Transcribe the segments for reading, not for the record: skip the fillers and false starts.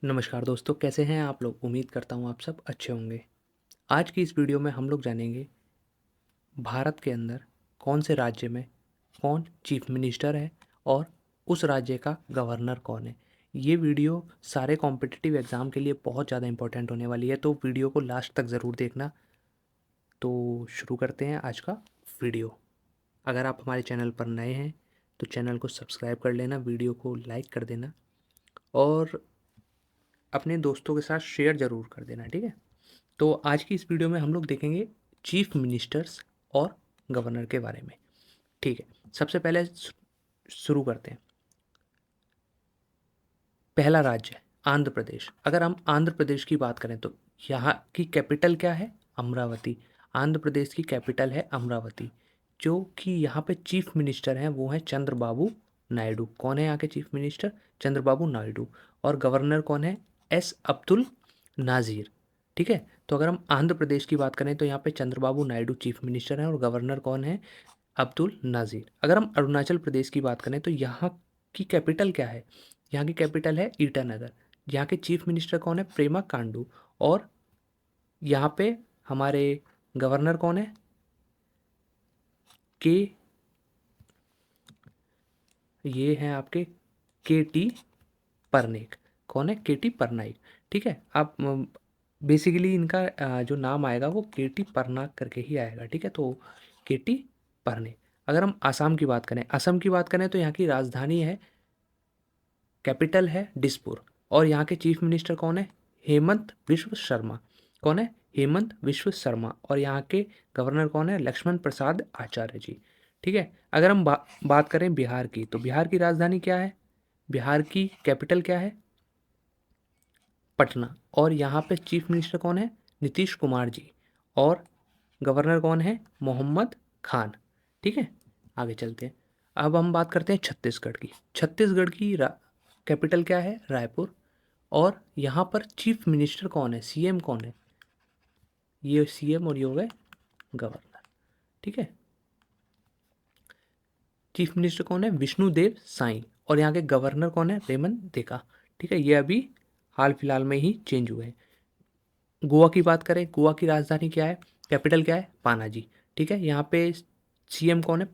नमस्कार दोस्तों, कैसे हैं आप लोग? उम्मीद करता हूँ आप सब अच्छे होंगे। आज की इस वीडियो में हम लोग जानेंगे भारत के अंदर कौन से राज्य में कौन चीफ मिनिस्टर है और उस राज्य का गवर्नर कौन है। ये वीडियो सारे कॉम्पिटिटिव एग्ज़ाम के लिए बहुत ज़्यादा इंपॉर्टेंट होने वाली है, तो वीडियो को लास्ट तक ज़रूर देखना। तो शुरू करते हैं आज का वीडियो। अगर आप हमारे चैनल पर नए हैं तो चैनल को सब्सक्राइब कर लेना, वीडियो को लाइक कर देना और अपने दोस्तों के साथ शेयर ज़रूर कर देना, ठीक है। तो आज की इस वीडियो में हम लोग देखेंगे चीफ मिनिस्टर्स और गवर्नर के बारे में, ठीक है। सबसे पहले शुरू करते हैं। पहला राज्य है आंध्र प्रदेश। अगर हम आंध्र प्रदेश की बात करें तो यहाँ की कैपिटल क्या है? अमरावती। आंध्र प्रदेश की कैपिटल है अमरावती। जो कि यहाँ पे चीफ मिनिस्टर हैं वो हैं चंद्रबाबू नायडू। कौन है यहाँ के चीफ मिनिस्टर? चंद्रबाबू नायडू। और गवर्नर कौन है? एस अब्दुल नाज़ीर, ठीक है। तो अगर हम आंध्र प्रदेश की बात करें तो यहाँ पे चंद्रबाबू नायडू चीफ मिनिस्टर हैं और गवर्नर कौन है? अब्दुल नाज़ीर। अगर हम अरुणाचल प्रदेश की बात करें तो यहाँ की कैपिटल क्या है? यहाँ की कैपिटल है ईटानगर। यहाँ के चीफ मिनिस्टर कौन है? प्रेमा कांडू। और यहाँ पे हमारे गवर्नर कौन है? के ये हैं आपके के टी परनेक। कौन है? के टी परनाइक, ठीक है। आप बेसिकली इनका जो नाम आएगा वो के टी परनाक करके ही आएगा, ठीक है। तो के टी परनेक। अगर हम आसाम की बात करें, असम की बात करें तो यहाँ की राजधानी है, कैपिटल है दिसपुर। और यहाँ के चीफ मिनिस्टर कौन है? हेमंत विश्व शर्मा। कौन है? हेमंत विश्व शर्मा। और यहाँ के गवर्नर कौन है? लक्ष्मण प्रसाद आचार्य जी, ठीक है। अगर हम बात करें बिहार की तो बिहार की राजधानी क्या है? बिहार की कैपिटल क्या है? पटना। और यहाँ पे चीफ मिनिस्टर कौन है? नीतीश कुमार जी। और गवर्नर कौन है? मोहम्मद खान, ठीक है। आगे चलते हैं। अब हम बात करते हैं छत्तीसगढ़ की। छत्तीसगढ़ की कैपिटल क्या है? रायपुर। और यहाँ पर चीफ मिनिस्टर कौन है? सीएम कौन है? ये सीएम और ये हो गए गवर्नर, ठीक है। चीफ मिनिस्टर कौन है? विष्णुदेव साई। और यहाँ के गवर्नर कौन है? रेमन देका, ठीक है। ये अभी हाल फिलहाल में ही चेंज हुए हैं। गोवा की बात करें, गोवा की राजधानी क्या है? कैपिटल क्या है? पानाजी, ठीक है। यहाँ पे सीएम कौन है?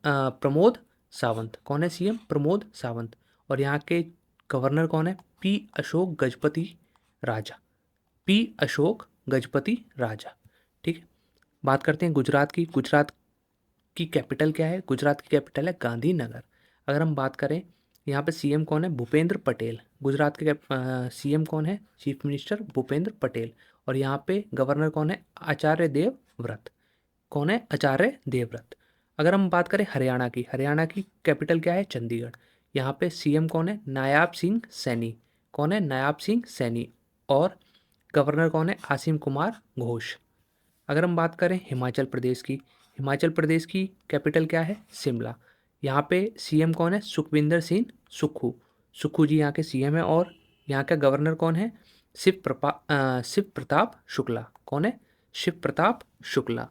प्रमोद सावंत। कौन है सीएम? प्रमोद सावंत। और यहाँ के गवर्नर कौन है? पी अशोक गजपति राजा। पी अशोक गजपति राजा, ठीक है। बात करते हैं गुजरात की। गुजरात की कैपिटल क्या है? गुजरात की कैपिटल है गांधीनगर। अगर हम बात करें, यहाँ पे सीएम कौन है? भूपेंद्र पटेल। गुजरात के सीएम कौन है? Chief minister Bhupendra Patel. और यहाँ पे गवर्नर कौन है? आचार्य देवव्रत। कौन है? आचार्य देवव्रत। अगर हम बात करें हरियाणा की, हरियाणा की कैपिटल क्या है? चंडीगढ़। यहाँ पे सीएम कौन है? नायाब सिंह सैनी। कौन है? नायाब सिंह सैनी। और गवर्नर कौन है? आसिम कुमार घोष। अगर हम बात करें हिमाचल प्रदेश की, हिमाचल प्रदेश की कैपिटल क्या है? शिमला। यहाँ पे सीएम कौन है? सुखविंदर सिंह सुक्खू। सुक्खू जी यहाँ के सीएम है। और यहाँ का गवर्नर कौन है? शिव प्रताप शुक्ला। कौन है? शिव प्रताप शुक्ला,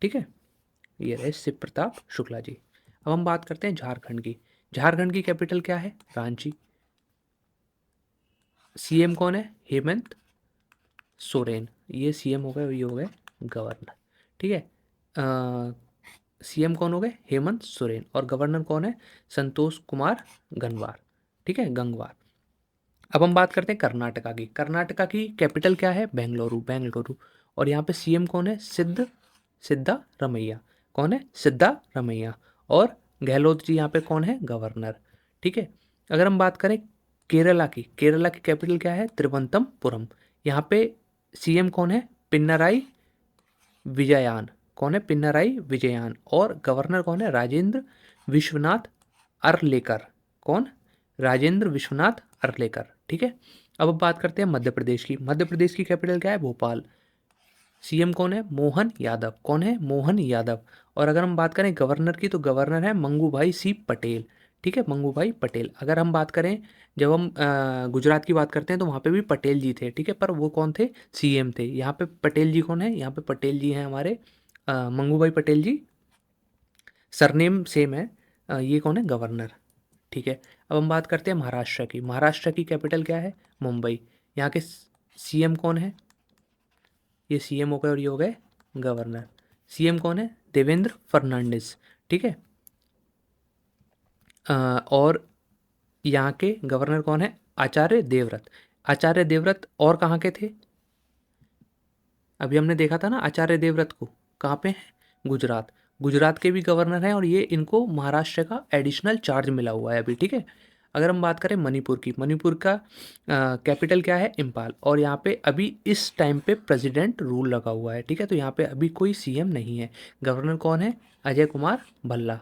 ठीक है। ये रहे शिव प्रताप शुक्ला जी। अब हम बात करते हैं झारखंड की। झारखंड की कैपिटल क्या है? रांची। सीएम कौन है? हेमंत सोरेन। ये सीएम हो गए, ये हो गए गवर्नर, ठीक है। सीएम कौन हो गए? हेमंत सोरेन। और गवर्नर कौन है? संतोष कुमार गंगवार, ठीक है, गंगवार। अब हम बात करते हैं कर्नाटका की। कर्नाटका की कैपिटल क्या है? बेंगलुरु, बेंगलुरु। और यहाँ पे सीएम कौन है? सिद्धा रमैया। कौन है? सिद्धा रमैया। और गहलोत जी यहाँ पे कौन है? गवर्नर, ठीक है। अगर हम बात करें केरला की, केरला की कैपिटल क्या है? तिरुवनंतपुरम। यहाँ पे सीएम कौन है? पिन्नाराई विजयान। कौन है? पिन्नाराई विजयान। और गवर्नर कौन है? राजेंद्र विश्वनाथ अरलेकर। कौन? राजेंद्र विश्वनाथ अरलेकर, ठीक है। अब बात करते हैं मध्य प्रदेश की। मध्य प्रदेश की कैपिटल क्या है? भोपाल। सीएम कौन है? मोहन यादव। कौन है? मोहन यादव। और अगर हम बात करें गवर्नर की तो गवर्नर है मंगू भाई सी पटेल, ठीक है, मंगू भाई पटेल। अगर हम बात करें, जब हम गुजरात की बात करते हैं तो वहाँ पे भी पटेल जी थे, ठीक है, पर वो कौन थे? सीएम थे। यहाँ पे पटेल जी कौन है? यहाँ पे पटेल जी हैं हमारे मंगू भाई पटेल जी, सरनेम सेम है। ये कौन है? गवर्नर, ठीक है। अब हम बात करते हैं महाराष्ट्र की। महाराष्ट्र की कैपिटल क्या है? मुंबई। यहाँ के सीएम कौन है? ये सीएम हो गए और ये हो गए गवर्नर। सीएम कौन है? देवेंद्र फर्नांडिस। ठीक है। और यहाँ के गवर्नर कौन है? आचार्य देवव्रत। आचार्य देवव्रत और कहाँ के थे? अभी हमने देखा था ना आचार्य देवव्रत को, कहाँ पे है? गुजरात। गुजरात के भी गवर्नर हैं और ये इनको महाराष्ट्र का एडिशनल चार्ज मिला हुआ है अभी। ठीक है। अगर हम बात करें मणिपुर की, मणिपुर का कैपिटल क्या है? इम्फाल। और यहाँ पे अभी इस टाइम पे प्रेसिडेंट रूल लगा हुआ है। ठीक है। तो यहाँ पे अभी कोई सीएम नहीं है। गवर्नर कौन है? अजय कुमार भल्ला।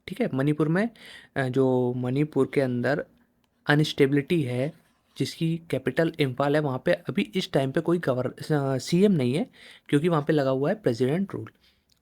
ठीक है। मणिपुर में जो मणिपुर के अंदर अनस्टेबिलिटी है, जिसकी कैपिटल इम्फाल है, वहाँ पे अभी इस टाइम पे कोई सीएम नहीं है, क्योंकि वहाँ पे लगा हुआ है प्रेसिडेंट रूल।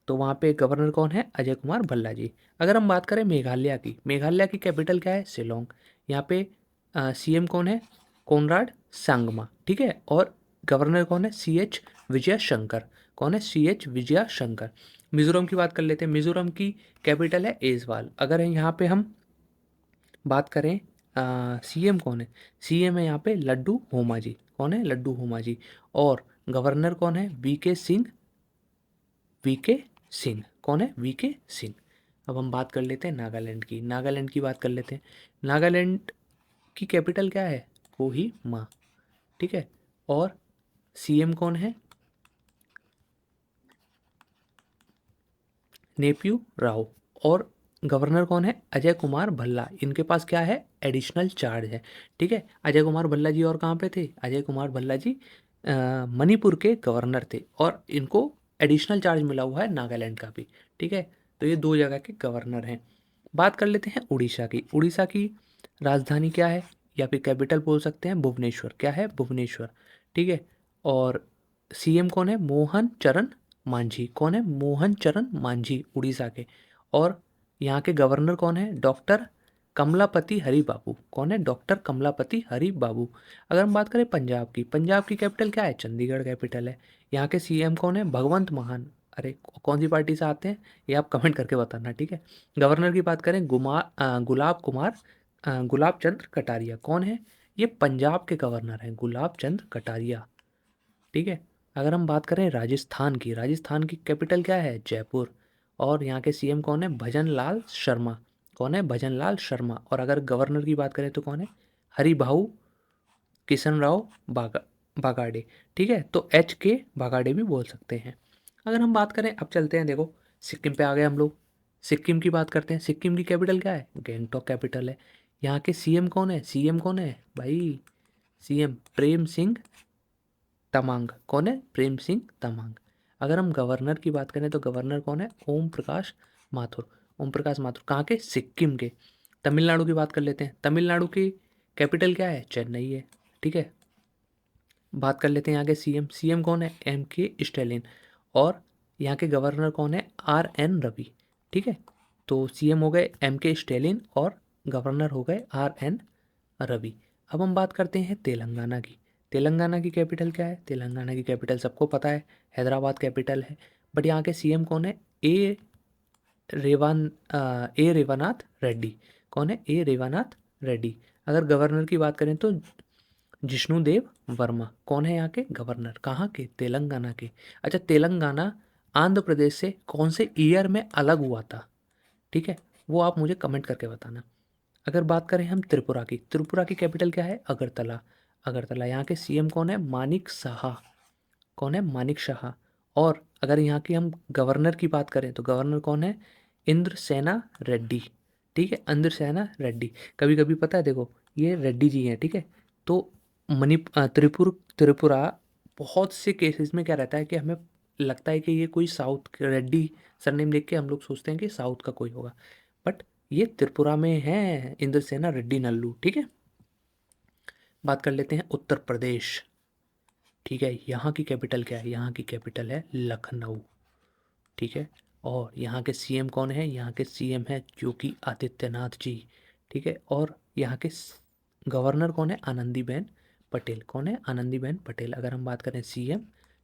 तो वहाँ पे गवर्नर कौन है? अजय कुमार भल्ला जी। अगर हम बात करें मेघालय की, मेघालय की कैपिटल क्या है? शिलोंग। यहाँ पे सीएम कौन है? कोनराड सांगमा। ठीक है। और गवर्नर कौन है? CH विजय शंकर। कौन है? CH विजय शंकर। मिजोरम की बात कर लेते हैं। मिजोरम की कैपिटल है ऐजवाल। अगर यहाँ पे हम बात करें सीएम कौन है? सीएम है यहाँ पे लड्डू होमा जी। कौन है? लड्डू होमा जी। और गवर्नर कौन है? वीके सिंह। वीके सिंह। कौन है? वीके सिंह। अब हम बात कर लेते हैं नागालैंड की। नागालैंड की बात कर लेते हैं। नागालैंड की कैपिटल क्या है? कोहिमा। ठीक है। और सीएम कौन है? नेप्यू राव। और गवर्नर कौन है? अजय कुमार भल्ला। इनके पास क्या है? एडिशनल चार्ज है। ठीक है। अजय कुमार भल्ला जी और कहाँ पे थे? अजय कुमार भल्ला जी मणिपुर के गवर्नर थे और इनको एडिशनल चार्ज मिला हुआ है नागालैंड का भी। ठीक है। तो ये दो जगह के गवर्नर हैं। बात कर लेते हैं उड़ीसा की। उड़ीसा की राजधानी क्या है, या फिर कैपिटल बोल सकते हैं भुवनेश्वर। क्या है? भुवनेश्वर। ठीक है। और सीएम कौन है? मोहन चरण मांझी। कौन है? मोहन चरण मांझी, उड़ीसा के। और यहाँ के गवर्नर कौन है? डॉक्टर कमलापति हरि बाबू। कौन है? डॉक्टर कमलापति हरि बाबू। अगर हम बात करें पंजाब की, पंजाब की कैपिटल क्या है? चंडीगढ़ कैपिटल है। यहाँ के सीएम कौन है? भगवंत मान। अरे कौन सी पार्टी से आते हैं ये आप कमेंट करके बताना। ठीक है। गवर्नर की बात करें गुलाब कुमार गुलाब चंद्र कटारिया। कौन है? ये पंजाब के गवर्नर हैं, गुलाब चंद्र कटारिया। ठीक है। अगर हम बात करें राजस्थान की, राजस्थान की कैपिटल क्या है? जयपुर। और यहाँ के सीएम कौन है? भजन लाल शर्मा। कौन है? भजन लाल शर्मा। और अगर गवर्नर की बात करें तो कौन है? हरिभाऊ किशन राव बागाड़े। ठीक है। तो HK बागाड़े भी बोल सकते हैं। अगर हम बात करें, अब चलते हैं, देखो सिक्किम पे आ गए हम लोग। सिक्किम की बात करते हैं। सिक्किम की कैपिटल क्या है? गैंगटॉक कैपिटल है। यहाँ के सीएम कौन है? सीएम कौन है भाई? सीएम प्रेम सिंह तमांग। कौन है? प्रेम सिंह तमांग। अगर हम गवर्नर की बात करें तो गवर्नर कौन है? ओम प्रकाश माथुर। ओम प्रकाश माथुर कहाँ के? सिक्किम के। तमिलनाडु की बात कर लेते हैं। तमिलनाडु की कैपिटल क्या है? चेन्नई है। ठीक है। बात कर लेते हैं यहाँ के सीएम। सीएम कौन है? MK Stalin. और यहाँ के गवर्नर कौन है? RN रवि। ठीक है। तो सीएम हो गए MK स्टैलिन और गवर्नर हो गए RN रवि। अब हम बात करते हैं तेलंगाना की। तेलंगाना की कैपिटल क्या है? तेलंगाना की कैपिटल सबको पता है, हैदराबाद कैपिटल है। बट यहाँ के सीएम कौन है? ए रेवानाथ रेड्डी। कौन है? ए रेवानाथ रेड्डी। अगर गवर्नर की बात करें तो जिष्णुदेव वर्मा। कौन है यहाँ के गवर्नर? कहाँ के? तेलंगाना के। अच्छा, तेलंगाना आंध्र प्रदेश से कौन से ईयर में अलग हुआ था? ठीक है, वो आप मुझे कमेंट करके बताना। अगर बात करें हम त्रिपुरा की, त्रिपुरा की कैपिटल क्या है? अगरतला। अगरतला। यहाँ के सीएम कौन है? मानिक साहा। कौन है? मानिक शाह। और अगर यहाँ की हम गवर्नर की बात करें तो गवर्नर कौन है? इंद्रसेना रेड्डी। ठीक है, इंद्रसेना रेड्डी। कभी कभी पता है, देखो ये रेड्डी जी हैं। ठीक है। तो त्रिपुरा बहुत से केसेस में क्या रहता है कि हमें लगता है कि ये कोई साउथ रेड्डी सरनेम देख के हम लोग सोचते हैं कि साउथ का कोई होगा, बट ये त्रिपुरा में है, इंद्रसेना रेड्डी नल्लू। ठीक है। बात कर लेते हैं उत्तर प्रदेश। ठीक है। यहाँ की कैपिटल क्या है? यहाँ की कैपिटल है लखनऊ। ठीक है। और यहाँ के सीएम कौन है? यहाँ के सीएम है योगी आदित्यनाथ जी। ठीक है। और यहाँ के गवर्नर कौन है? आनंदीबेन पटेल। कौन है? आनंदीबेन पटेल। अगर हम बात करें सीएम,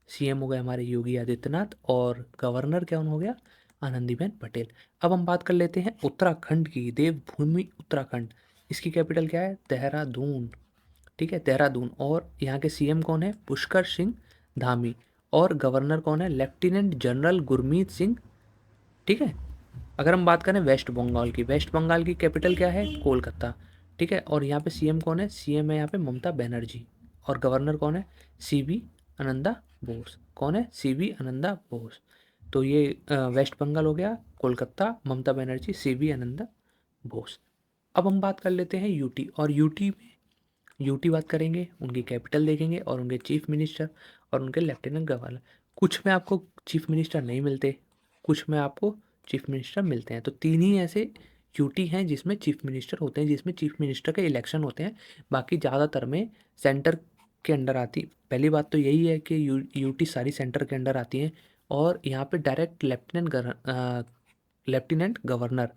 सीएम हो गए हमारे योगी आदित्यनाथ और गवर्नर कौन हो गया? आनंदीबेन पटेल। अब हम बात कर लेते हैं उत्तराखंड की, देवभूमि उत्तराखंड, इसकी कैपिटल क्या है? देहरादून। ठीक है, देहरादून। और यहाँ के सीएम कौन है? पुष्कर सिंह धामी। और गवर्नर कौन है? Lieutenant general Gurmeet Singh. ठीक है। अगर हम बात करें वेस्ट बंगाल की, वेस्ट बंगाल की कैपिटल क्या है? कोलकाता। ठीक है। और यहाँ पे सीएम कौन है? सीएम है यहाँ पे ममता बनर्जी। और गवर्नर कौन है? सीवी आनंदा बोस। कौन है? सीवी आनंदा बोस। तो ये वेस्ट बंगाल हो गया, कोलकाता, ममता बनर्जी, सीवी आनंदा बोस। अब हम बात कर लेते हैं यूटी। और यूटी में, यूटी बात करेंगे, उनकी कैपिटल देखेंगे और उनके चीफ मिनिस्टर और उनके लेफ्टिनेंट गवर्नर। कुछ में आपको चीफ मिनिस्टर नहीं मिलते, कुछ में आपको चीफ मिनिस्टर मिलते हैं। तो तीन ही ऐसे यूटी हैं जिसमें चीफ मिनिस्टर होते हैं, जिसमें चीफ मिनिस्टर के इलेक्शन होते हैं। बाकी ज़्यादातर में सेंटर के अंडर आती। पहली बात तो यही है कि यूटी सारी सेंटर के अंडर आती हैं। और यहाँ पे डायरेक्ट लेफ्टिनेंट गवर्नर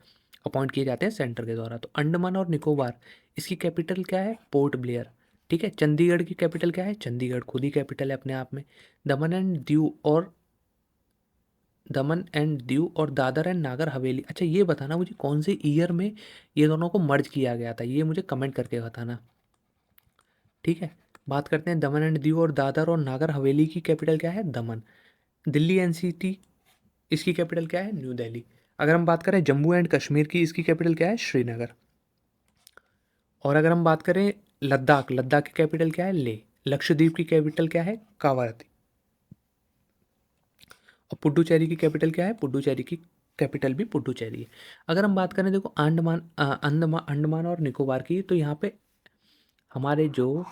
अपॉइंट किए जाते हैं सेंटर के द्वारा। तो अंडमान और निकोबार, इसकी कैपिटल क्या है? Port Blair. ठीक है। चंडीगढ़ की कैपिटल क्या है? चंडीगढ़ खुद ही कैपिटल है अपने आप में। दमन एंड दीव और दादर एंड नागर हवेली, अच्छा ये बताना मुझे कौन से ईयर में ये दोनों को मर्ज किया गया था, ये मुझे कमेंट करके बताना। ठीक है। बात करते हैं दमन एंड दीव और दादर और नागर हवेली की कैपिटल क्या है? दमन। दिल्ली एनसीटी, इसकी कैपिटल क्या है? न्यू दिल्ली। अगर हम बात करें जम्मू एंड कश्मीर की, इसकी कैपिटल क्या है? श्रीनगर। और अगर हम बात करें लद्दाख, लद्दाख की कैपिटल क्या है? लेह। लक्षद्वीप की कैपिटल क्या है? कावरती। और पुडुचेरी की कैपिटल क्या है? पुडुचेरी की कैपिटल भी पुडुचेरी है। अगर हम बात करें देखो अंडमान और निकोबार की, तो यहाँ पे हमारे जो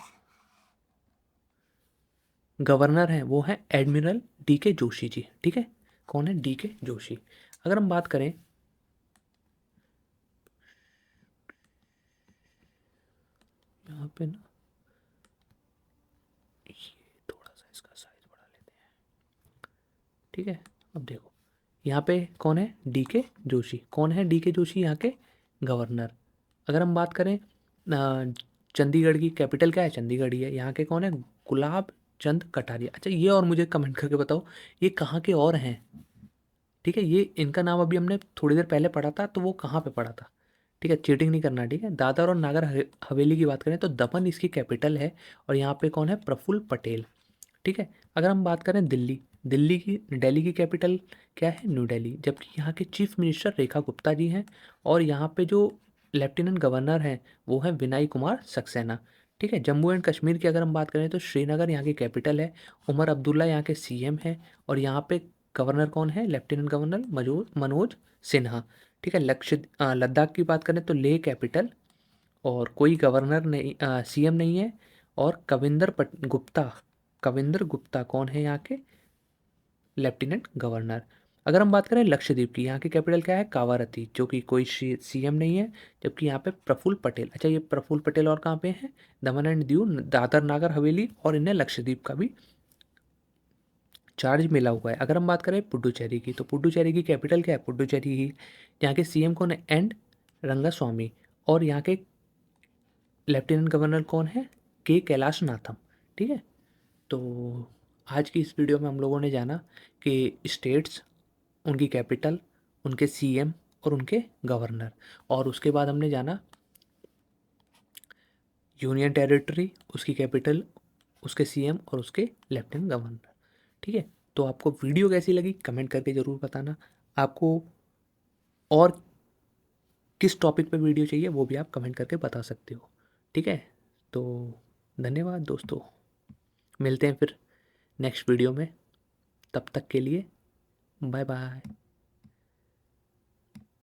गवर्नर हैं वो हैं एडमिरल डी के जोशी जी। ठीक है। कौन है? डी के जोशी। अगर हम बात करें, यहाँ पे ना ये थोड़ा सा इसका साइज बढ़ा लेते हैं। ठीक है। अब देखो यहाँ पे कौन है? डी के जोशी। कौन है डी के जोशी? यहाँ के गवर्नर। अगर हम बात करें चंडीगढ़ की कैपिटल क्या है? चंडीगढ़ ही है। यहाँ के कौन है? गुलाब चंद कटारिया। अच्छा ये और मुझे कमेंट करके बताओ, ये कहाँ के और हैं? ठीक है। ये इनका नाम अभी हमने थोड़ी देर पहले पढ़ा था, तो वो कहाँ पे पढ़ा था? ठीक है, चीटिंग नहीं करना। ठीक है। दादर और नागर हवेली की बात करें तो दमन इसकी कैपिटल है। और यहाँ पे कौन है? प्रफुल्ल पटेल। ठीक है। अगर हम बात करें दिल्ली की कैपिटल क्या है? न्यू दिल्ली। जबकि यहाँ के चीफ मिनिस्टर रेखा गुप्ता जी हैं। और यहाँ पे जो लेफ्टिनेंट गवर्नर हैं वो हैं विनय कुमार सक्सेना। ठीक है। जम्मू एंड कश्मीर की अगर हम बात करें तो श्रीनगर यहाँ की कैपिटल है। उमर अब्दुल्ला यहाँ के सीएम हैं। और यहाँ पे गवर्नर कौन है? Lieutenant governor Manoj Sinha. ठीक है। लद्दाख की बात करें तो लेह कैपिटल, और कोई गवर्नर नहीं, सीएम नहीं है। और कविंदर गुप्ता कौन है? यहाँ के लेफ्टिनेंट गवर्नर। अगर हम बात करें लक्षद्वीप की, यहाँ की कैपिटल क्या है? कावारती, जो कि कोई सीएम नहीं है। जबकि यहाँ पे प्रफुल्ल पटेल, अच्छा ये प्रफुल्ल पटेल और कहाँ पे हैं? दमन एंड दीव, दादर नागर हवेली, और इन्हें लक्षद्वीप का भी चार्ज मिला हुआ है। अगर हम बात करें पुडुचेरी की, तो पुडुचेरी की कैपिटल क्या है? पुडुचेरी ही। यहाँ के सीएम कौन है? एन रंगास्वामी। और यहाँ के लेफ्टिनेंट गवर्नर कौन है? के कैलाश नाथम। ठीक है। तो आज की इस वीडियो में हम लोगों ने जाना कि स्टेट्स, उनकी कैपिटल, उनके सीएम और उनके गवर्नर। और उसके बाद हमने जाना यूनियन टेरिटरी, उसकी कैपिटल, उसके सीएम और उसके लेफ्टिनेंट गवर्नर। ठीक है। तो आपको वीडियो कैसी लगी कमेंट करके ज़रूर बताना। आपको और किस टॉपिक पे वीडियो चाहिए वो भी आप कमेंट करके बता सकते हो। ठीक है। तो धन्यवाद दोस्तों, मिलते हैं फिर नेक्स्ट वीडियो में। तब तक के लिए बाय बाय।